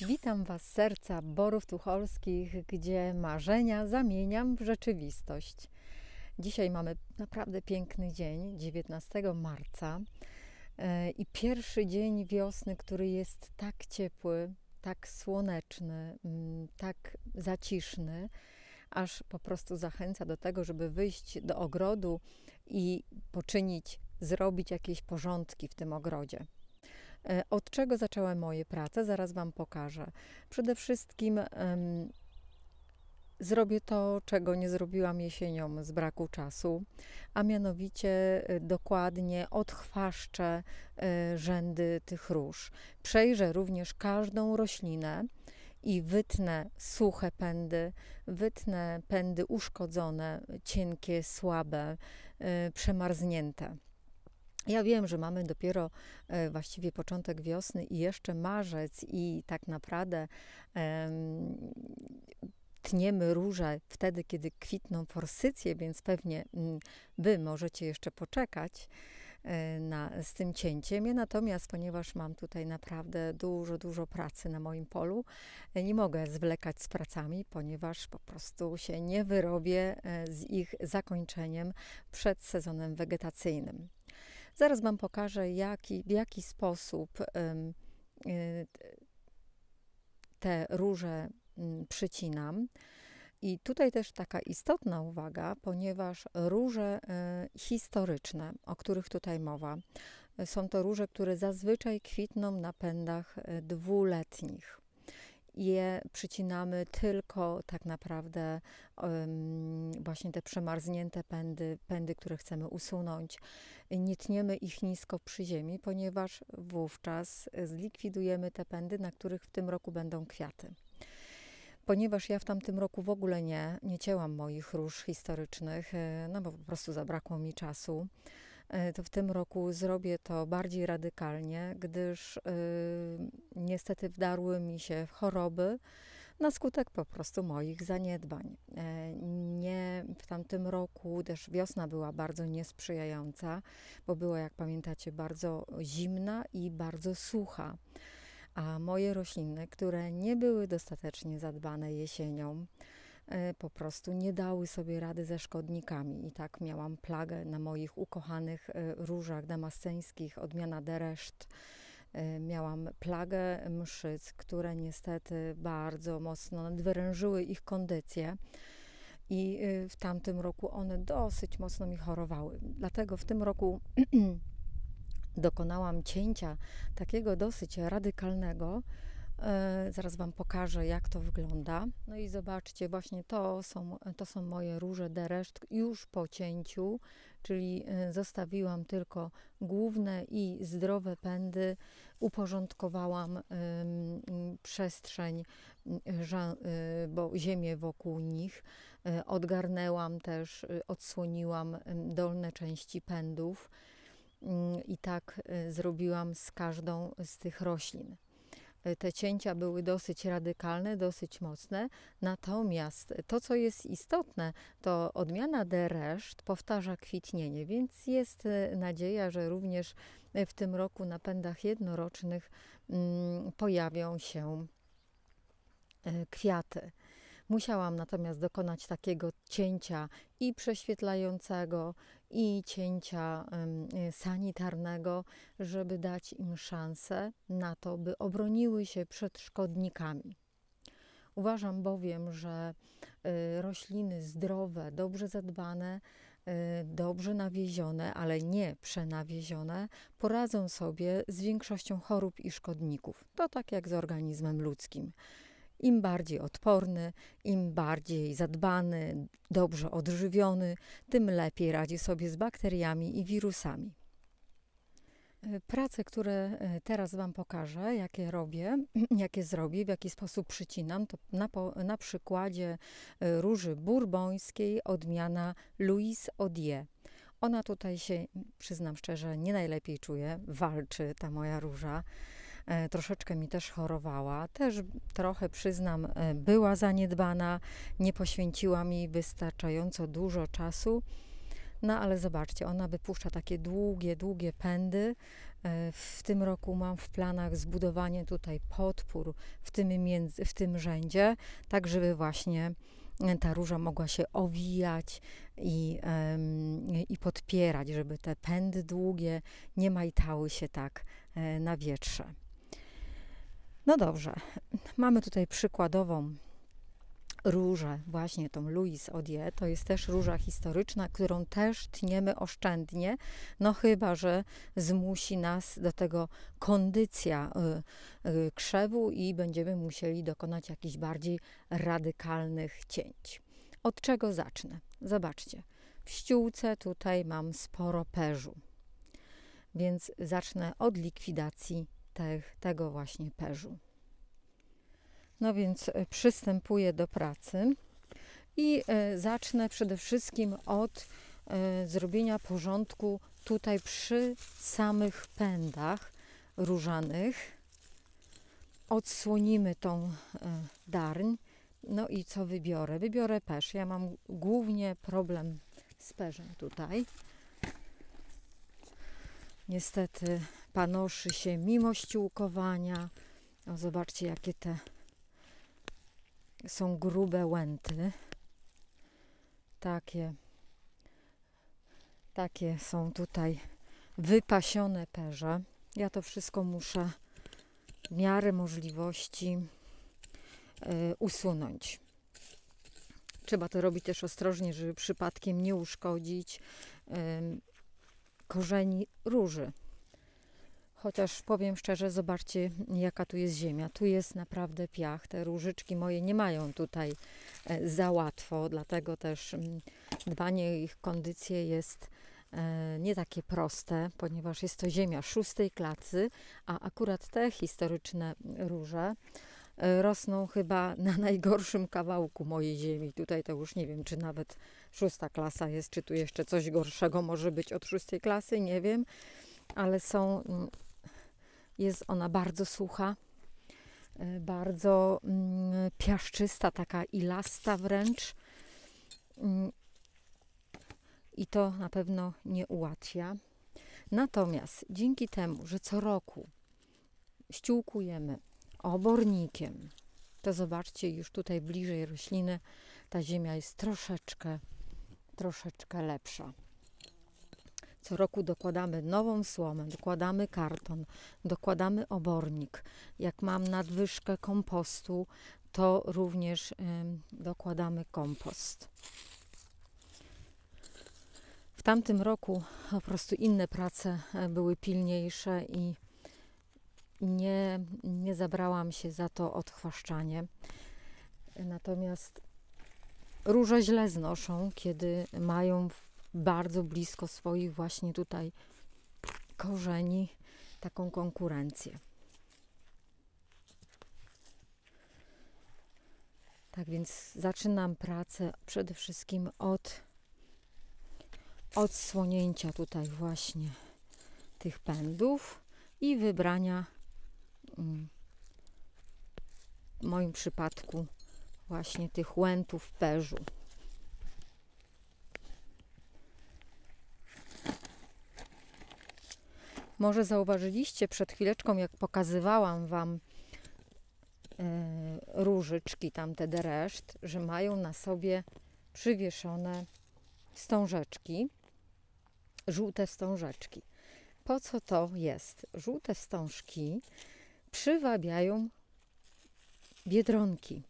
Witam Was z serca Borów Tucholskich, gdzie marzenia zamieniam w rzeczywistość. Dzisiaj mamy naprawdę piękny dzień, 19 marca i pierwszy dzień wiosny, który jest tak ciepły, tak słoneczny, tak zaciszny, aż po prostu zachęca do tego, żeby wyjść do ogrodu i zrobić jakieś porządki w tym ogrodzie. Od czego zaczęły moje prace? Zaraz Wam pokażę. Przede wszystkim zrobię to, czego nie zrobiłam jesienią z braku czasu, a mianowicie dokładnie odchwaszczę rzędy tych róż. Przejrzę również każdą roślinę i wytnę suche pędy, wytnę pędy uszkodzone, cienkie, słabe, przemarznięte. Ja wiem, że mamy dopiero właściwie początek wiosny i jeszcze marzec i tak naprawdę tniemy róże wtedy, kiedy kwitną forsycje, więc pewnie Wy możecie jeszcze poczekać z tym cięciem. Ja natomiast, ponieważ mam tutaj naprawdę dużo pracy na moim polu, nie mogę zwlekać z pracami, ponieważ po prostu się nie wyrobię z ich zakończeniem przed sezonem wegetacyjnym. Zaraz Wam pokażę, w jaki sposób te róże przycinam. I tutaj też taka istotna uwaga, ponieważ róże historyczne, o których tutaj mowa, są to róże, które zazwyczaj kwitną na pędach dwuletnich. Je przycinamy tylko tak naprawdę właśnie te przemarznięte pędy, które chcemy usunąć. Nie tniemy ich nisko przy ziemi, ponieważ wówczas zlikwidujemy te pędy, na których w tym roku będą kwiaty. Ponieważ ja w tamtym roku w ogóle nie cięłam moich róż historycznych, no bo po prostu zabrakło mi czasu, to w tym roku zrobię to bardziej radykalnie, gdyż niestety wdarły mi się choroby na skutek po prostu moich zaniedbań. W tamtym roku też wiosna była bardzo niesprzyjająca, bo była, jak pamiętacie, bardzo zimna i bardzo sucha. A moje rośliny, które nie były dostatecznie zadbane jesienią, po prostu nie dały sobie rady ze szkodnikami. I tak miałam plagę na moich ukochanych różach damasceńskich, odmiana Dereszt. Miałam plagę mszyc, które niestety bardzo mocno nadwyrężyły ich kondycję. I w tamtym roku one dosyć mocno mi chorowały. Dlatego w tym roku dokonałam cięcia takiego dosyć radykalnego. Zaraz Wam pokażę, jak to wygląda. No i zobaczcie, właśnie to są moje róże Dereszt już po cięciu, czyli zostawiłam tylko główne i zdrowe pędy. Uporządkowałam przestrzeń, bo ziemię wokół nich. Odgarnęłam też, odsłoniłam dolne części pędów. I tak zrobiłam z każdą z tych roślin. Te cięcia były dosyć radykalne, dosyć mocne, natomiast to, co jest istotne, to odmiana Dereszt powtarza kwitnienie, więc jest nadzieja, że również w tym roku na pędach jednorocznych pojawią się kwiaty. Musiałam natomiast dokonać takiego cięcia i prześwietlającego, i cięcia sanitarnego, żeby dać im szansę na to, by obroniły się przed szkodnikami. Uważam bowiem, że rośliny zdrowe, dobrze zadbane, dobrze nawiezione, ale nie przenawiezione, poradzą sobie z większością chorób i szkodników. To tak jak z organizmem ludzkim. Im bardziej odporny, im bardziej zadbany, dobrze odżywiony, tym lepiej radzi sobie z bakteriami i wirusami. Prace, które teraz Wam pokażę, jakie robię, jakie zrobię, w jaki sposób przycinam, to na przykładzie róży bourbońskiej odmiana Louise Odier. Ona tutaj się, przyznam szczerze, nie najlepiej czuje, walczy ta moja róża. Troszeczkę mi też chorowała, też trochę, przyznam, była zaniedbana, nie poświęciła mi wystarczająco dużo czasu, no ale zobaczcie, ona wypuszcza takie długie pędy, W tym roku mam w planach zbudowanie tutaj podpór w tym rzędzie, tak żeby właśnie ta róża mogła się owijać i podpierać, żeby te pędy długie nie majtały się tak na wietrze. No dobrze, mamy tutaj przykładową różę, właśnie tą Louise Odier. To jest też róża historyczna, którą też tniemy oszczędnie, no chyba że zmusi nas do tego kondycja krzewu i będziemy musieli dokonać jakichś bardziej radykalnych cięć. Od czego zacznę? Zobaczcie, w ściółce tutaj mam sporo perzu, więc zacznę od likwidacji tego właśnie perzu. No więc przystępuję do pracy i zacznę przede wszystkim od zrobienia porządku tutaj przy samych pędach różanych. Odsłonimy tą darń. No i co wybiorę? Wybiorę perz. Ja mam głównie problem z perzem tutaj. Niestety panoszy się mimo ściółkowania. O, zobaczcie, jakie te są grube łęty. Takie są tutaj wypasione perze. Ja to wszystko muszę w miarę możliwości usunąć. Trzeba to robić też ostrożnie, żeby przypadkiem nie uszkodzić korzeni róży. Chociaż powiem szczerze, zobaczcie, jaka tu jest ziemia. Tu jest naprawdę piach. Te różyczki moje nie mają tutaj za łatwo, dlatego też dbanie o ich kondycję jest nie takie proste, ponieważ jest to ziemia 6. klasy, a akurat te historyczne róże rosną chyba na najgorszym kawałku mojej ziemi. Tutaj to już nie wiem, czy nawet 6. klasa jest, czy tu jeszcze coś gorszego może być od 6. klasy, nie wiem, ale jest ona bardzo sucha, bardzo piaszczysta, taka ilasta wręcz. I to na pewno nie ułatwia. Natomiast dzięki temu, że co roku ściółkujemy obornikiem, to zobaczcie, już tutaj bliżej rośliny ta ziemia jest troszeczkę lepsza. Co roku dokładamy nową słomę, dokładamy karton, dokładamy obornik. Jak mam nadwyżkę kompostu, to również dokładamy kompost. W tamtym roku po prostu inne prace były pilniejsze i nie zabrałam się za to odchwaszczanie. Natomiast róże źle znoszą, kiedy mają bardzo blisko swoich właśnie tutaj korzeni taką konkurencję. Tak więc zaczynam pracę przede wszystkim od odsłonięcia tutaj właśnie tych pędów i wybrania w moim przypadku właśnie tych łętów perzu. Może zauważyliście przed chwileczką, jak pokazywałam Wam różyczki, tamte dereszt, że mają na sobie przywieszone wstążeczki, żółte wstążeczki. Po co to jest? Żółte wstążki przywabiają biedronki.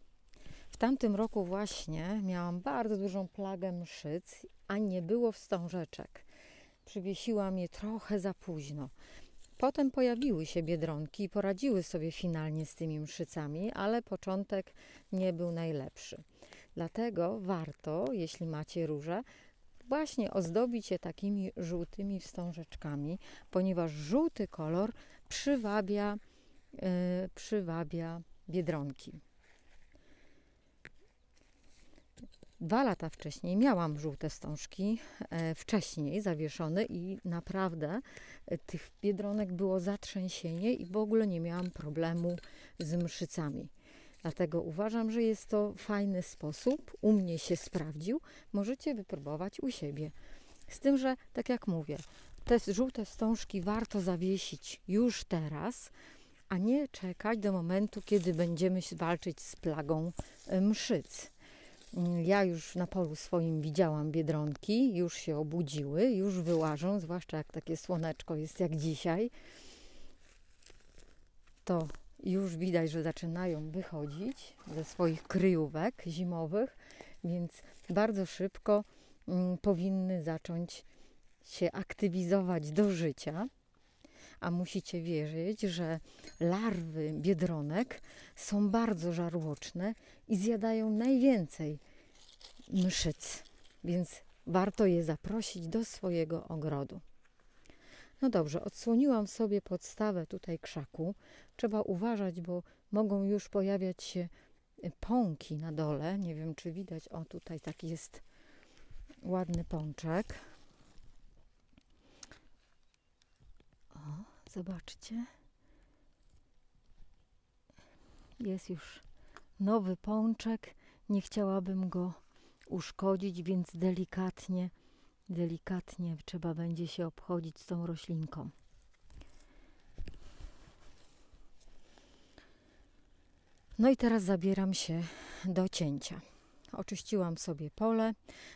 W tamtym roku właśnie miałam bardzo dużą plagę mszyc, a nie było wstążeczek. Przywiesiłam je trochę za późno. Potem pojawiły się biedronki i poradziły sobie finalnie z tymi mszycami, ale początek nie był najlepszy. Dlatego warto, jeśli macie róże, właśnie ozdobić je takimi żółtymi wstążeczkami, ponieważ żółty kolor przywabia biedronki. 2 lata wcześniej miałam żółte wstążki, wcześniej zawieszone i naprawdę tych biedronek było zatrzęsienie i w ogóle nie miałam problemu z mszycami. Dlatego uważam, że jest to fajny sposób, u mnie się sprawdził, możecie wypróbować u siebie. Z tym, że tak jak mówię, te żółte wstążki warto zawiesić już teraz, a nie czekać do momentu, kiedy będziemy walczyć z plagą mszyc. Ja już na polu swoim widziałam biedronki, już się obudziły, już wyłażą, zwłaszcza jak takie słoneczko jest jak dzisiaj. To już widać, że zaczynają wychodzić ze swoich kryjówek zimowych, więc bardzo szybko powinny zacząć się aktywizować do życia. A musicie wierzyć, że larwy biedronek są bardzo żarłoczne i zjadają najwięcej mszyc, więc warto je zaprosić do swojego ogrodu. No dobrze, odsłoniłam sobie podstawę tutaj krzaku. Trzeba uważać, bo mogą już pojawiać się pąki na dole. Nie wiem, czy widać. O, tutaj taki jest ładny pączek. O, zobaczcie. Jest już nowy pączek. Nie chciałabym go uszkodzić, więc delikatnie trzeba będzie się obchodzić z tą roślinką. No i teraz zabieram się do cięcia. Oczyściłam sobie pole,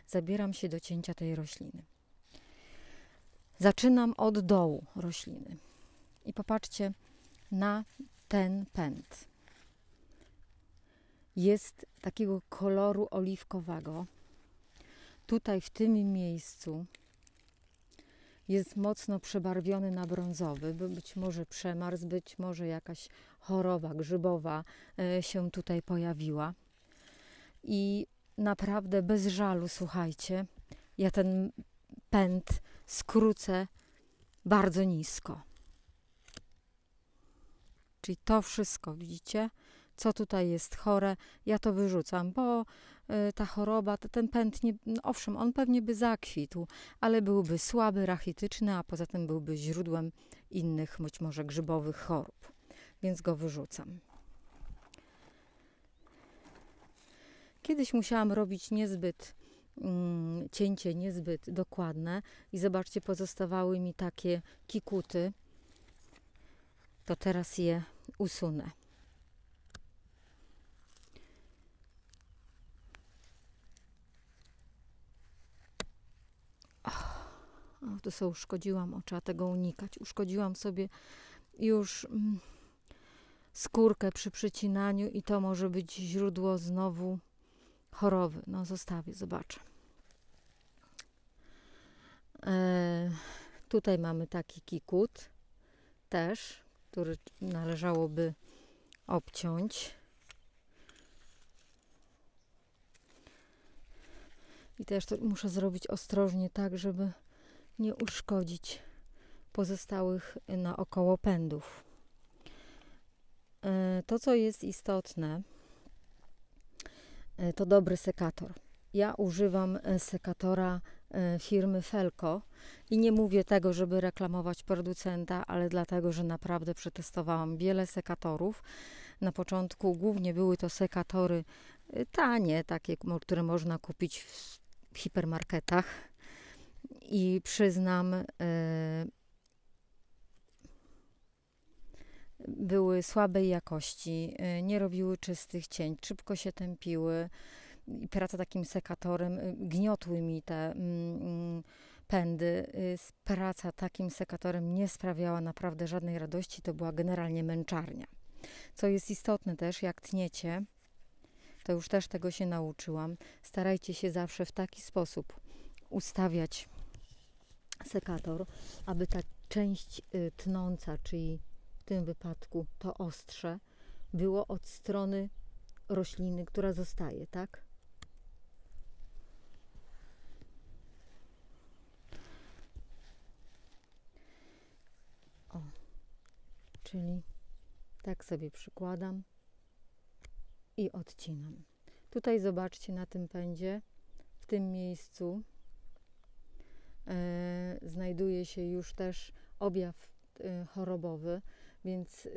zabieram się do cięcia tej rośliny. Zaczynam od dołu rośliny. I popatrzcie na ten pęd. Jest takiego koloru oliwkowego. Tutaj w tym miejscu jest mocno przebarwiony na brązowy, bo być może przemarzł, być może jakaś choroba grzybowa się tutaj pojawiła. I naprawdę bez żalu, słuchajcie, ja ten pęd skrócę bardzo nisko. Czyli to wszystko, widzicie, co tutaj jest chore, ja to wyrzucam, bo ta choroba, ten pęd, nie, no owszem, on pewnie by zakwitł, ale byłby słaby, rachityczny, a poza tym byłby źródłem innych, być może grzybowych chorób, więc go wyrzucam. Kiedyś musiałam robić cięcie niezbyt dokładne i zobaczcie, pozostawały mi takie kikuty, to teraz je usunę. O, to sobie uszkodziłam, trzeba tego unikać. Uszkodziłam sobie już skórkę przy przycinaniu i to może być źródło znowu choroby. No zostawię, zobaczę. Tutaj mamy taki kikut też, który należałoby obciąć. I też to muszę zrobić ostrożnie, tak, żeby nie uszkodzić pozostałych naokoło pędów. To, co jest istotne, to dobry sekator. Ja używam sekatora firmy Felco i nie mówię tego, żeby reklamować producenta, ale dlatego, że naprawdę przetestowałam wiele sekatorów. Na początku głównie były to sekatory tanie, takie, które można kupić w hipermarketach i przyznam, były słabej jakości, nie robiły czystych cięć, szybko się tępiły i praca takim sekatorem, gniotły mi te pędy. Praca takim sekatorem nie sprawiała naprawdę żadnej radości, to była generalnie męczarnia. Co jest istotne też, jak tniecie, to już też tego się nauczyłam, starajcie się zawsze w taki sposób ustawiać sekator, aby ta część tnąca, czyli w tym wypadku to ostrze, było od strony rośliny, która zostaje, tak? O, czyli tak sobie przykładam i odcinam. Tutaj zobaczcie na tym pędzie, w tym miejscu znajduje się już też objaw chorobowy, więc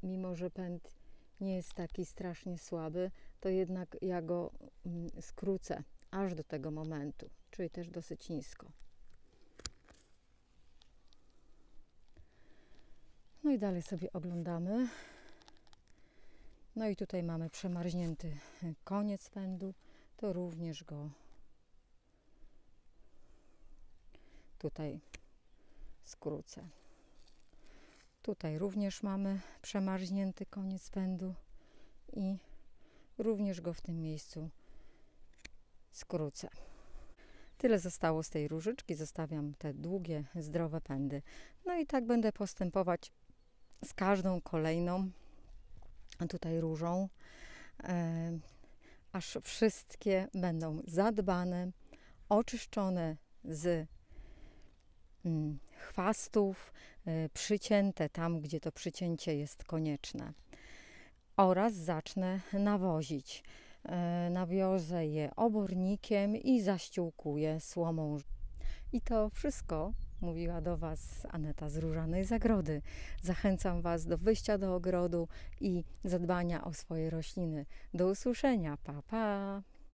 mimo, że pęd nie jest taki strasznie słaby, to jednak ja go skrócę aż do tego momentu, czyli też dosyć nisko. No i dalej sobie oglądamy. No i tutaj mamy przemarznięty koniec pędu. To również go tutaj skrócę. Tutaj również mamy przemarznięty koniec pędu i również go w tym miejscu skrócę. Tyle zostało z tej różyczki. Zostawiam te długie, zdrowe pędy. No i tak będę postępować z każdą kolejną tutaj różą, aż wszystkie będą zadbane, oczyszczone z chwastów, przycięte tam, gdzie to przycięcie jest konieczne. Oraz zacznę nawozić. Nawiozę je obornikiem i zaściółkuję słomą. I to wszystko mówiła do Was Aneta z Różanej Zagrody. Zachęcam Was do wyjścia do ogrodu i zadbania o swoje rośliny. Do usłyszenia. Pa, pa!